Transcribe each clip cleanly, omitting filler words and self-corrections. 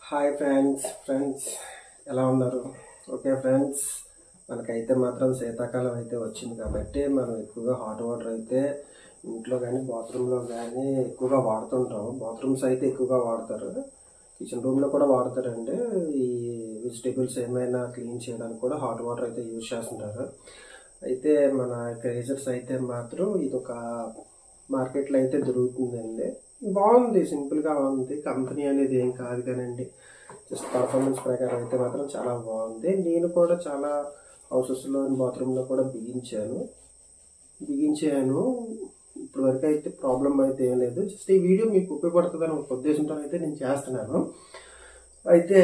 Hi friends ఎలా ఉన్నారు? Okay friends, మనకైతే మాత్రం శీతాకాలం అయితే వచ్చింది కాబట్టి మనం ఎక్కువగా హాట్ వాటర్ అయితే ఇంట్లో కానీ బాత్రూంలో కానీ ఎక్కువగా వాడుతుంటాం. బాత్రూమ్స్ అయితే ఎక్కువగా వాడతారు, కిచెన్ రూమ్లో కూడా వాడతారండి. ఈ వెజిటేబుల్స్ ఏమైనా క్లీన్ చేయడానికి కూడా హాట్ వాటర్ అయితే యూజ్ చేస్తుంటారు. అయితే మన గ్రేజర్స్ అయితే మాత్రం ఇది ఒక మార్కెట్లో అయితే దొరుకుతుందండి. బాగుంది, సింపుల్గా ఉంది. కంపెనీ అనేది ఏం కాదు కానండి, జస్ట్ పర్ఫార్మెన్స్ ప్రకారం అయితే మాత్రం చాలా బాగుంది. నేను కూడా చాలా హౌసెస్లో బాత్రూంలో కూడా బిగించాను. ఇప్పటి వరకు అయితే ప్రాబ్లం అయితే ఏం లేదు. జస్ట్ ఈ వీడియో మీకు ఉపయోగపడుతుందని ఒక ఉద్దేశంతో అయితే నేను చేస్తున్నాను. అయితే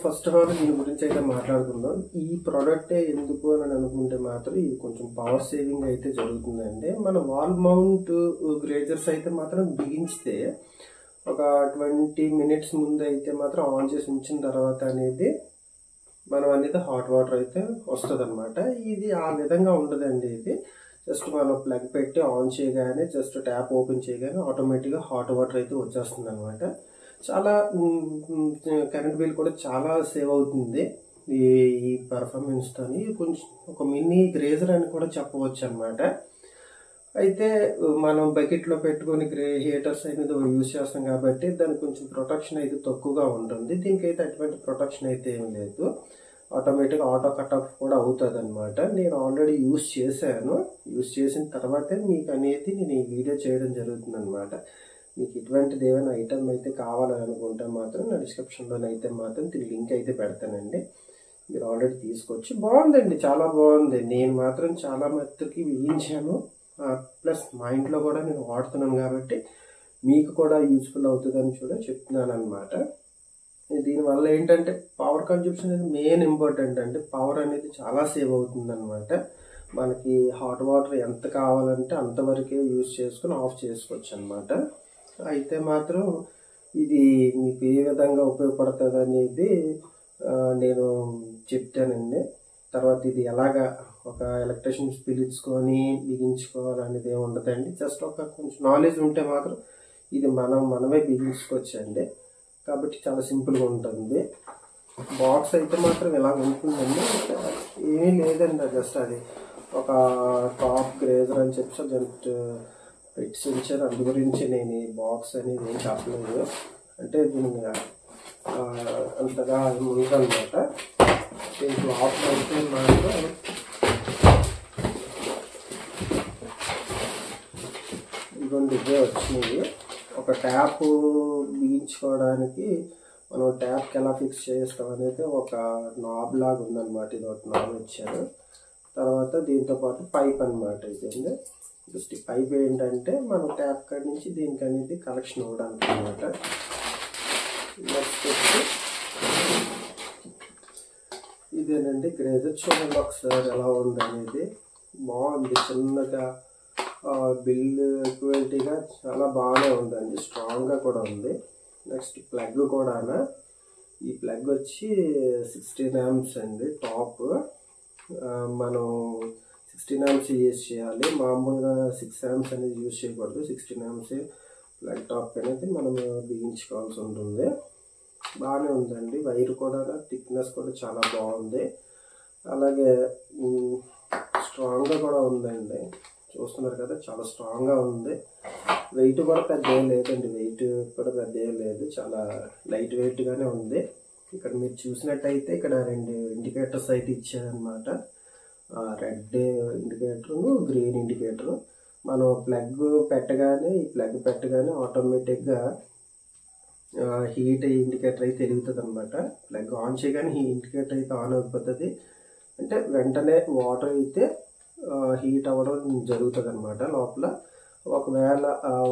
ఫస్ట్ ఆఫ్ ఆల్ దీని గురించి అయితే మాట్లాడుకుందాం. ఈ ప్రోడక్టే ఎందుకు అని అనుకుంటే మాత్రం ఇది కొంచెం పవర్ సేవింగ్ అయితే జరుగుతుందండి. మన వాల్ మౌంట్ గ్రేజర్స్ అయితే మాత్రం బిగించితే ఒక 20 minutes ముందు అయితే మాత్రం ఆన్ చేసి ఉంచిన తర్వాత అనేది మనం అనేది హాట్ వాటర్ అయితే వస్తుంది అనమాట. ఇది ఆ విధంగా ఉండదండి. ఇది జస్ట్ మనం ప్లగ్ పెట్టి ఆన్ చేయగానే, జస్ట్ ట్యాప్ ఓపెన్ చేయగానే ఆటోమేటిక్గా హాట్ వాటర్ అయితే వచ్చేస్తుంది అనమాట. చాలా కరెంట్ బిల్ కూడా చాలా సేవ్ అవుతుంది ఈ పర్ఫార్మెన్స్తో. కొంచెం ఒక మినీ గ్రేజర్ అని కూడా చెప్పవచ్చు అనమాట. అయితే మనం బకెట్లో పెట్టుకొని హీటర్స్ అనేది యూజ్ చేస్తాం కాబట్టి దానికి కొంచెం ప్రొటెక్షన్ అయితే తక్కువగా ఉంటుంది. దీనికైతే అటువంటి ప్రొటెక్షన్ అయితే ఏం లేదు. ఆటోమేటిక్గా ఆటో కట్ ఆఫ్ కూడా అవుతుంది అనమాట. నేను ఆల్రెడీ యూజ్ చేసిన తర్వాతే మీకు అనేది నేను ఈ వీడియో చేయడం జరుగుతుంది అనమాట. మీకు ఇటువంటిది ఏమైనా ఐటమ్ అయితే కావాలని అనుకుంటే మాత్రం నా డిస్క్రిప్షన్లోనైతే మాత్రం దీని లింక్ అయితే పెడతానండి. మీరు ఆల్రెడీ తీసుకొచ్చి బాగుందండి, చాలా బాగుంది. నేను మాత్రం చాలా మట్టుకి వేయించాను, ప్లస్ మా ఇంట్లో కూడా నేను వాడుతున్నాను కాబట్టి మీకు కూడా యూజ్ఫుల్ అవుతుందని కూడా చెప్తున్నాను అనమాట. దీనివల్ల ఏంటంటే పవర్ కన్జంప్షన్ అనేది మెయిన్ ఇంపార్టెంట్ అండి. పవర్ అనేది చాలా సేవ్ అవుతుంది అనమాట. మనకి హాట్ వాటర్ ఎంత కావాలంటే అంతవరకే యూజ్ చేసుకుని ఆఫ్ చేసుకోవచ్చు అనమాట. అయితే మాత్రం ఇది మీకు ఏ విధంగా ఉపయోగపడుతుంది అనేది నేను చెప్తానండి. తర్వాత ఇది ఎలాగా ఒక ఎలక్ట్రిషియన్స్ పిలుచుకొని బిగించుకోవాలనేది ఏమి ఉండదండి. జస్ట్ ఒక కొంచెం నాలెడ్జ్ ఉంటే మాత్రం ఇది మనమే బిగించుకోవచ్చండి. కాబట్టి చాలా సింపుల్గా ఉంటుంది. బాక్స్ అయితే మాత్రం ఇలా ఉంటుందండి, ఏమీ లేదండి. జస్ట్ అది ఒక టాప్ గ్రేజర్ అని చెప్పి జస్ట్ పెట్టి ఉంచారు. అందు గురించి నేను ఈ బాక్స్ అనేది ఏం చెప్పలేదు, అంటే దీన్ని అంతగా ఉందన్నమాట. దీనికి లోపల అయితే మాత్రం ఇదిగోండి ఇవే వచ్చినాయి. ఒక ట్యాప్ బిగించుకోవడానికి మనం ట్యాప్కి ఎలా ఫిక్స్ చేస్తాం అనేది ఒక నాబ్ లాగా ఉందన్నమాట. ఇది ఒక నాబ్ ఇచ్చారు. తర్వాత దీంతో పాటు పైప్ అనమాట. ఇదండి జస్ట్ ఈ పైప్ ఏంటంటే మనం ట్యాప్ కాడి నుంచి దీనికి అనేది కలెక్షన్ అవ్వడానికి అనమాట. నెక్స్ట్ వచ్చి ఇదేనండి గ్రేజర్. చూడండి ఒకసారి ఎలా ఉంది అనేది. బాగుంది, చిన్నగా బిల్డ్ క్వాలిటీగా చాలా బాగానే ఉందండి, స్ట్రాంగ్గా కూడా ఉంది. నెక్స్ట్ ప్లగ్ కూడా, ఈ ప్లగ్ వచ్చి 16 amps అండి టాప్. మనం 16 amps యూజ్ చేయాలి, మామూలుగా 6 amps అనేది యూజ్ చేయకూడదు. 16 amps ప్లగ్ టాప్ అనేది మనం బిగించుకోవాల్సి ఉంటుంది. బాగానే ఉందండి. వైర్ కూడా థిక్నెస్ కూడా చాలా బాగుంది, అలాగే స్ట్రాంగ్గా కూడా ఉందండి. చూస్తున్నారు కదా, చాలా స్ట్రాంగ్గా ఉంది. వెయిట్ కూడా పెద్ద ఏం లేదండి, వెయిట్ కూడా పెద్ద ఏం లేదు, చాలా లైట్ వెయిట్గానే ఉంది. ఇక్కడ మీరు చూసినట్టయితే ఇక్కడ 2 ఇండికేటర్స్ అయితే ఇచ్చారనమాట. Red indicator, green indicator. మనం ప్లగ్ పెట్టగానే ఆటోమేటిక్గా హీట్ ఇండికేటర్ అయితే వెలుగుతుంది అనమాట. ప్లగ్ ఆన్ చేయగానే ఈ ఇండికేటర్ అయితే ఆన్ అయిపోతుంది. అంటే వెంటనే వాటర్ అయితే హీట్ అవ్వడం జరుగుతుంది అనమాట లోపల. ఒకవేళ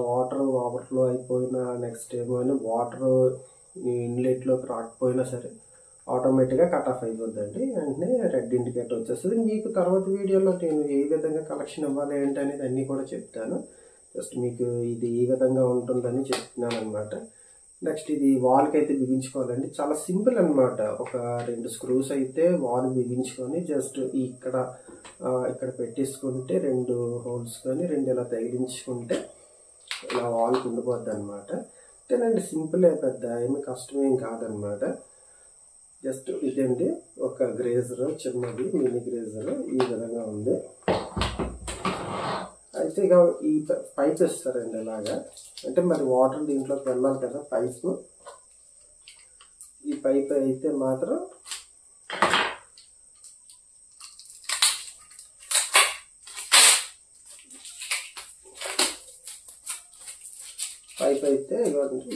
వాటర్ ఓవర్ఫ్లో అయిపోయినా, నెక్స్ట్ ఏమైనా వాటర్ ఇన్లెట్లోకి రాకపోయినా సరే ఆటోమేటిక్గా కట్ ఆఫ్ అయిపోద్దండి. వెంటనే రెడ్ ఇండికేటర్ వచ్చేస్తుంది. మీకు తర్వాత వీడియోలో నేను ఏ విధంగా కలెక్షన్ ఇవ్వాలి ఏంటి అనేది అన్నీ కూడా చెప్తాను. జస్ట్ మీకు ఇది ఈ విధంగా ఉంటుందని చెప్తున్నాను అనమాట. నెక్స్ట్ ఇది వాల్కి అయితే బిగించుకోవాలండి. చాలా సింపుల్ అనమాట. ఒక 2 స్క్రూస్ అయితే వాల్ బిగించుకొని జస్ట్ ఇక్కడ పెట్టేసుకుంటే 2 హోల్స్ కానీ 2 ఇలా తగిలించుకుంటే ఇలా వాల్కి ఉండిపోద్ది అనమాట. అంతేనండి, సింపులే, పెద్ద ఏమి కష్టమేం కాదనమాట. జస్ట్ ఇదండి ఒక గ్రేజర్, చిన్నది మినీ గ్రేజర్ ఈ విధంగా ఉంది. అయితే ఇక ఈ పైప్ ఇస్తారండి ఇలాగా, అంటే మరి వాటర్ దీంట్లోకి వెళ్ళాలి కదా పైపు. ఈ పైప్ అయితే మాత్రం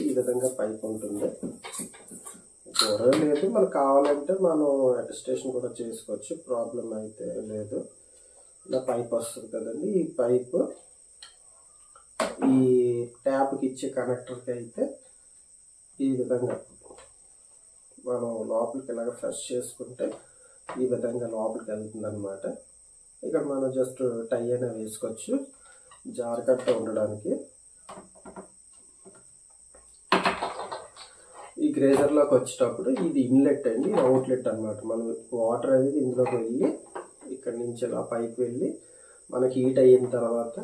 ఈ విధంగా పైప్ ఉంటుంది. దూరం లేదు, మనకు కావాలంటే మనం అటెస్టేషన్ కూడా చేసుకోవచ్చు, ప్రాబ్లం అయితే లేదు. ఇలా పైప్ వస్తుంది కదండి, ఈ పైప్ ఈ ట్యాప్కి ఇచ్చే కనెక్టర్కి అయితే ఈ విధంగా మనం లోపలికి ఇలాగ ఫ్రెష్ చేసుకుంటే ఈ విధంగా లోపలికి వెళ్తుంది అనమాట. ఇక్కడ మనం జస్ట్ టై అయినా వేసుకోవచ్చు జారకట్ట ఉండడానికి. ఈ గ్రేజర్లోకి వచ్చేటప్పుడు ఇది ఇన్లెట్ అండి, ఇది అవుట్లెట్ అనమాట. మనం వాటర్ అనేది ఇందులోకి వెళ్ళి ఇక్కడ నుంచి ఇలా పైకి వెళ్ళి మనకి హీట్ అయిన తర్వాత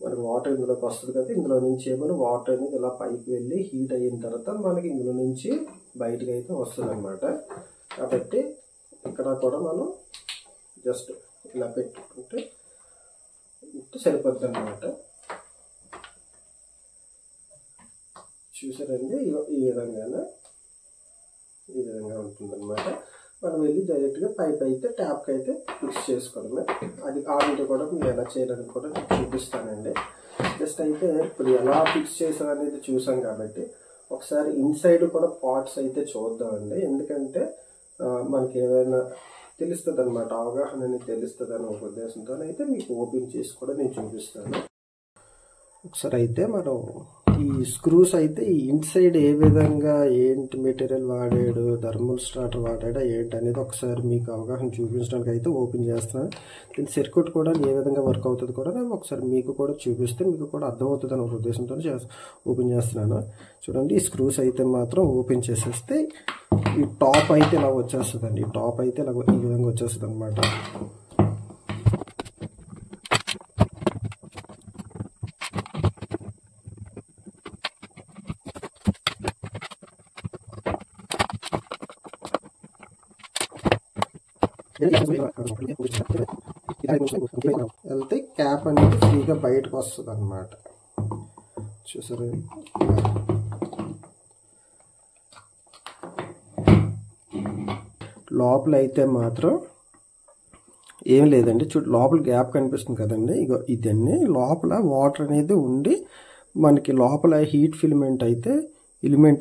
మనకి వాటర్ ఇందులోకి వస్తుంది కదా, ఇందులో నుంచి ఏమైనా వాటర్ అనేది ఇలా పైకి వెళ్ళి హీట్ అయిన తర్వాత మనకి ఇందులో నుంచి బయటకు అయితే వస్తుంది అనమాట. కాబట్టి ఇక్కడ కూడా మనం జస్ట్ ఇలా పెట్టుకుంటే సరిపోద్ది అనమాట. చూసారండి, ఈ విధంగా ఉంటుందన్నమాట. మనం వెళ్ళి డైరెక్ట్గా పైప్ అయితే ట్యాప్కి అయితే ఫిక్స్ చేసుకోవడమే. అది ఆవింటి కూడా మీరు ఎలా చేయాలని కూడా చూపిస్తానండి. జస్ట్ అయితే ఇప్పుడు ఎలా ఫిక్స్ చేసాం అనేది చూసాం కాబట్టి ఒకసారి ఇన్సైడ్ కూడా పార్ట్స్ అయితే చూద్దామండి. ఎందుకంటే మనకి ఏమైనా తెలుస్తుంది అనమాట, అవగాహన అనేది తెలుస్తుంది అనే ఒక ఉద్దేశంతో అయితే మీకు ఓపెన్ చేసి కూడా నేను చూపిస్తాను. ఒకసారి అయితే మనం ఈ స్క్రూస్ అయితే ఈ ఇన్సైడ్ ఏ విధంగా ఏంటి మెటీరియల్ వాడాడు, థర్మల్ స్టార్టర్ వాడాడా ఏంటి అనేది ఒకసారి మీకు అవగాహన చూపించడానికి అయితే ఓపెన్ చేస్తున్నాను. దీని సర్క్యూట్ కూడా ఏ విధంగా వర్క్ అవుతుంది కూడా నేను ఒకసారి మీకు కూడా చూపిస్తే మీకు కూడా అర్థమవుతుంది అనే ఒక ఉద్దేశంతో ఓపెన్ చేస్తున్నాను. చూడండి, ఈ స్క్రూస్ అయితే మాత్రం ఓపెన్ చేసేస్తే ఈ టాప్ అయితే ఇలా వచ్చేస్తుంది అండి. ఈ టాప్ అయితే ఇలా ఈ విధంగా వచ్చేస్తుంది అనమాట. వెళ్తే క్యాప్ అనేది ఫ్రీగా బయటకు వస్తుంది అనమాట. చూసారు, లోపల అయితే మాత్రం ఏం లేదండి. లోపల గ్యాప్ కనిపిస్తుంది కదండి, ఇగో ఇదన్నీ లోపల వాటర్ అనేది ఉండి మనకి లోపల హీట్ ఫిలిమెంట్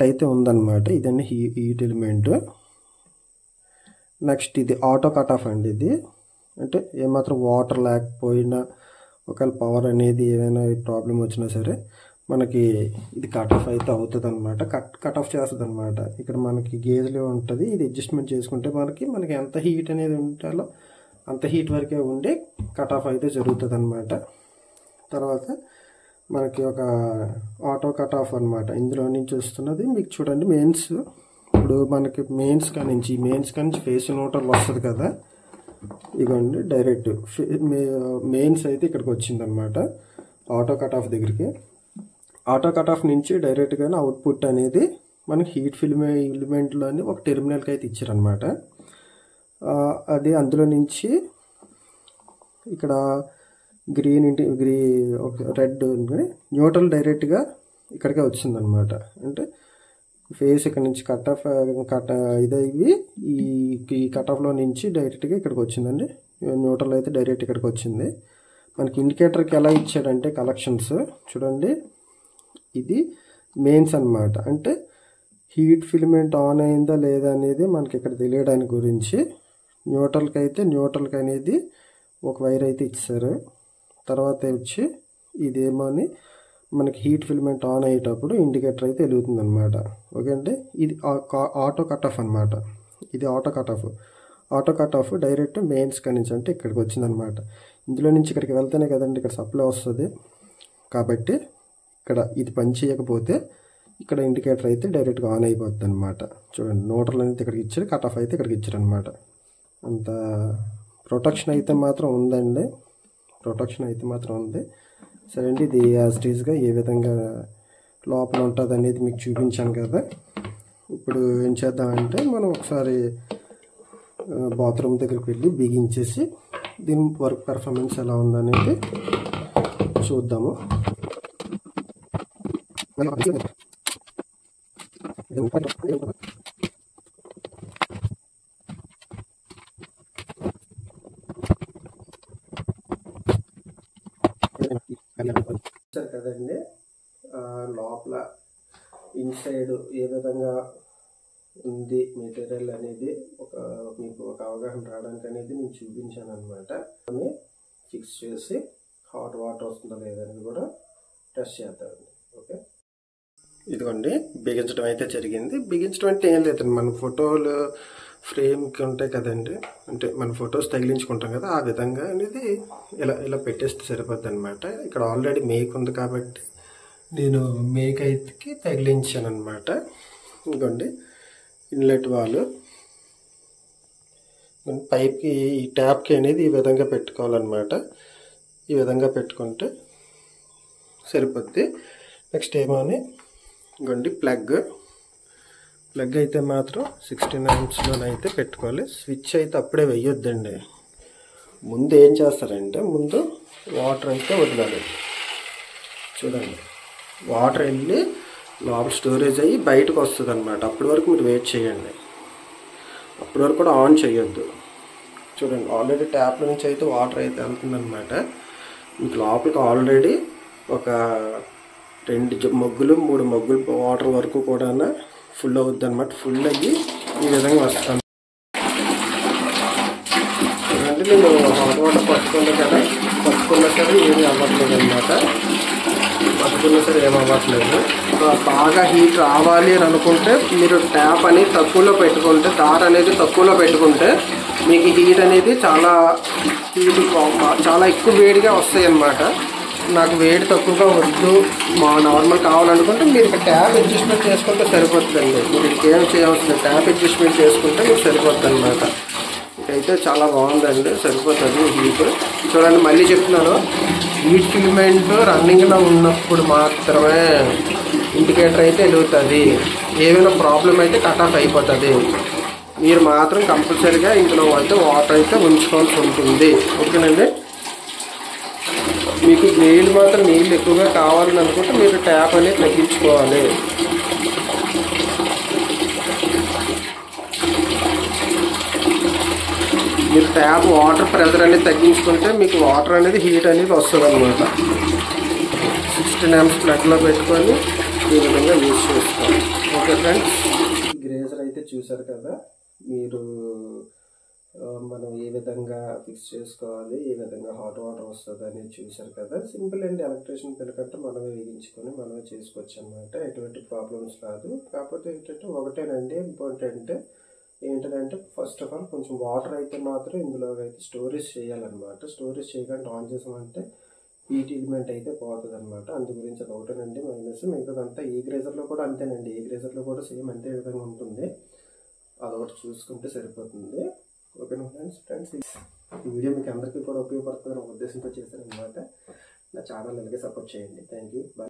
అయితే ఉందన్నమాట. ఇదండి హీట్ ఎలిమెంట్. నెక్స్ట్ ఇది ఆటో కట్ ఆఫ్ అండి. ఇది అంటే ఏమాత్రం వాటర్ లేకపోయినా ఒకవేళ పవర్ అనేది ఏమైనా ప్రాబ్లం వచ్చినా సరే మనకి ఇది కట్ ఆఫ్ అయితే అవుతుంది అనమాట. కట్ ఆఫ్ చేస్తుంది అనమాట. ఇక్కడ మనకి గేజ్లో ఉంటుంది, ఇది అడ్జస్ట్మెంట్ చేసుకుంటే మనకి ఎంత హీట్ అనేది ఉండాలో అంత హీట్ వరకే ఉండి కట్ ఆఫ్ అయితే జరుగుతుంది అనమాట. తర్వాత మనకి ఒక ఆటో కట్ ఆఫ్ అనమాట. ఇందులో నుంచి వస్తున్నది మీకు చూడండి మెయిన్స్. ఇప్పుడు మనకి మెయిన్స్ కానించి ఫేస్ న్యూట్రల్ వస్తుంది కదా, ఇవ్వండి డైరెక్ట్ మెయిన్స్ అయితే ఇక్కడికి వచ్చిందనమాట ఆటో కట్ ఆఫ్ దగ్గరికి. ఆటో కట్ ఆఫ్ నుంచి డైరెక్ట్గానే అవుట్పుట్ అనేది మనకి హీట్ ఎలిమెంట్లోని ఒక టెర్మినల్కి అయితే ఇచ్చారనమాట. అది అందులో నుంచి ఇక్కడ రెడ్ న్యూట్రల్ డైరెక్ట్గా ఇక్కడికే వచ్చిందనమాట. అంటే ఫేస్ ఇక్కడ నుంచి ఇదవి ఈ కట్ ఆఫ్లో నుంచి డైరెక్ట్గా ఇక్కడికి వచ్చిందండి. న్యూట్రల్ అయితే డైరెక్ట్ ఇక్కడికి వచ్చింది. మనకి ఇండికేటర్కి ఎలా ఇచ్చాడంటే కలెక్షన్స్ చూడండి, ఇది మెయిన్స్ అనమాట. అంటే హీట్ ఫిలిమెంట్ ఆన్ అయిందా లేదా అనేది మనకి ఇక్కడ తెలియడానికి గురించి న్యూట్రల్కి అనేది ఒక వైర్ అయితే ఇచ్చారు. తర్వాత వచ్చి ఇదేమో అని మనకి హీట్ ఫిలిమెంట్ ఆన్ అయ్యేటప్పుడు ఇండికేటర్ అయితే వెలుగుతుంది అనమాట. ఓకే అంటే ఇది ఆటో కట్ ఆఫ్ అనమాట. ఇది auto cut off direct mains నుంచి అంటే ఇక్కడికి వచ్చిందనమాట. ఇందులో నుంచి ఇక్కడికి వెళ్తేనే కదండి ఇక్కడ సప్లై వస్తుంది. కాబట్టి ఇక్కడ ఇది పని చేయకపోతే ఇక్కడ ఇండికేటర్ అయితే డైరెక్ట్గా ఆన్ అయిపోతుంది అనమాట. చూడండి, న్యూట్రల్ అనేది ఇక్కడికి ఇచ్చారు, కట్ ఆఫ్ అయితే ఇక్కడికి ఇచ్చారు అనమాట. అంత ప్రొటెక్షన్ అయితే మాత్రం ఉందండి, సరే అండి. ఇది యాజ్ ఇట్ ఈస్గా ఏ విధంగా లోపల ఉంటుంది అనేది మీకు చూపించాను కదా. ఇప్పుడు ఏం చేద్దామంటే మనం ఒకసారి బాత్రూమ్ దగ్గరికి వెళ్ళి బిగించేసి దీని వర్క్ పెర్ఫార్మెన్స్ ఎలా ఉందనేది చూద్దాము. సరే కదండి, లోపల ఇన్సైడ్ ఏ విధంగా ఉంది మెటీరియల్ అనేది మీకు ఒక అవగాహన రావడానికి అనేది నేను చూపించాను అనమాట. ఫిక్స్ చేసి హాట్ వాటర్ వస్తుందో లేదనేది కూడా టెస్ట్ చేద్దామండి. ఓకే, ఇదిగోండి బిగించడం అయితే జరిగింది. బిగించడం అంటే ఏం లేదండి, మన ఫోటోలు ఫ్రేమ్కి ఉంటాయి కదండి, అంటే మన ఫొటోస్ తగిలించుకుంటాం కదా, ఆ విధంగా అనేది ఇలా పెట్టేస్తే సరిపోద్ది అనమాట. ఇక్కడ ఆల్రెడీ మేక్ ఉంది కాబట్టి నేను మేక్ అయితే తగిలించాను అనమాట. ఇదిగోండి ఇన్లెట్ వాల్ పైప్కి ఈ ట్యాప్కి అనేది ఈ విధంగా పెట్టుకోవాలన్నమాట. ఈ విధంగా పెట్టుకుంటే సరిపోద్ది. నెక్స్ట్ ఏమోని ఇదిగోండి ప్లగ్ అయితే మాత్రం 16 amps పెట్టుకోవాలి. స్విచ్ అయితే అప్పుడే వేయొద్దండి. ముందు ఏం చేస్తారంటే ముందు వాటర్ అయితే వదలాలి. చూడండి, వాటర్ వెళ్ళి లోపల స్టోరేజ్ అయ్యి బయటకు వస్తుంది అనమాట. అప్పటి వరకు మీరు వెయిట్ చేయండి. అప్పటి వరకు కూడా ఆన్ చేయొద్దు. చూడండి, ఆల్రెడీ ట్యాప్ల నుంచి అయితే వాటర్ అయితే వెళ్తుందనమాట. మీకు లోపలికి ఆల్రెడీ ఒక 2 మగ్గులు 3 మగ్గులు వాటర్ వరకు కూడా ఫుల్ అవుద్ది అనమాట. ఫుల్ అయ్యి ఈ విధంగా వస్తాను. అంటే నేను హాట్ వాటర్ పట్టుకున్నా సరే ఏమీ అవ్వట్లేదు అనమాట. బాగా హీట్ రావాలి అని అనుకుంటే మీరు ట్యాప్ అనేది తక్కువలో పెట్టుకుంటే, దార్ అనేది తక్కువలో పెట్టుకుంటే మీకు హీట్ అనేది చాలా ఎక్కువ వేడిగా వస్తాయి అన్నమాట. నాకు వేడి తక్కువగా వద్దు, నార్మల్ కావాలనుకుంటే మీరు ట్యాప్ అడ్జస్ట్మెంట్ చేసుకుంటే సరిపోతుందండి. మీరు ఇంకేం చేయవలసింది, ట్యాప్ అడ్జస్ట్మెంట్ చేసుకుంటే మీకు సరిపోతుంది అనమాట. ఇదైతే చాలా బాగుందండి, సరిపోతుంది హీట్. చూడండి, మళ్ళీ చెప్తున్నాను, హీట్ ఫిల్మెంట్ రన్నింగ్లో ఉన్నప్పుడు మాత్రమే ఇండికేటర్ అయితే వెలుగుతుంది. ఏమైనా ప్రాబ్లం అయితే కట్ ఆఫ్ అయిపోతుంది. మీరు మాత్రం కంపల్సరీగా ఇందులో అయితే వాటర్ అయితే ఉంచుకోవాల్సి ఉంటుంది. ఓకేనండి. మీకు నీళ్ళు ఎక్కువగా కావాలని అనుకుంటే మీరు ట్యాప్ అనేది తగ్గించుకోవాలి. మీరు ట్యాప్ వాటర్ ప్రెషర్ అనేది తగ్గించుకుంటే మీకు వాటర్ అనేది హీట్ అనేది వస్తుంది అనమాట. 16 amps ప్లగ్లో పెట్టుకొని ఈ విధంగా యూజ్ చేసుకోవాలి. ఓకే ఫ్రెండ్స్, గ్రేజర్ అయితే చూసారు కదా మీరు. మనం ఏ విధంగా ఫిక్స్ చేసుకోవాలి, ఏ విధంగా హాట్ వాటర్ వస్తుంది అనేది చూసారు కదా. సింపుల్ అండి, ఎలక్ట్రీషియన్ పిల్లకంటే మనమే వేయించుకొని మనమే చేసుకోవచ్చు అనమాట. ఎటువంటి ప్రాబ్లమ్స్ రాదు. కాకపోతే ఏంటంటే ఒకటేనండి ఇంపార్టెంట్ ఏంటంటే, ఫస్ట్ ఆఫ్ ఆల్ కొంచెం వాటర్ అయితే మాత్రం ఇందులో అయితే స్టోరేజ్ చేయాలన్నమాట. స్టోరేజ్ చేయకుండా ఆన్ చేసామంటే హీట్ ఎలిమెంట్ అయితే పోతుంది అనమాట. అందు గురించి అది ఒకటేనండి మైనస్. మిగతాదంతా ఏ గ్రేజర్లో కూడా అంతేనండి. ఏ గ్రేజర్లో కూడా సేమ్ అంతే విధంగా ఉంటుంది. అదొకటి చూసుకుంటే సరిపోతుంది. ఓకేనా ఫ్రెండ్స్, ఈ వీడియో మీకు అందరికీ కూడా ఉపయోగపడుతుందని ఉద్దేశంతో చేశాను అనమాట. నా ఛానల్ అలాగే సపోర్ట్ చేయండి. Thank you. బాయ్.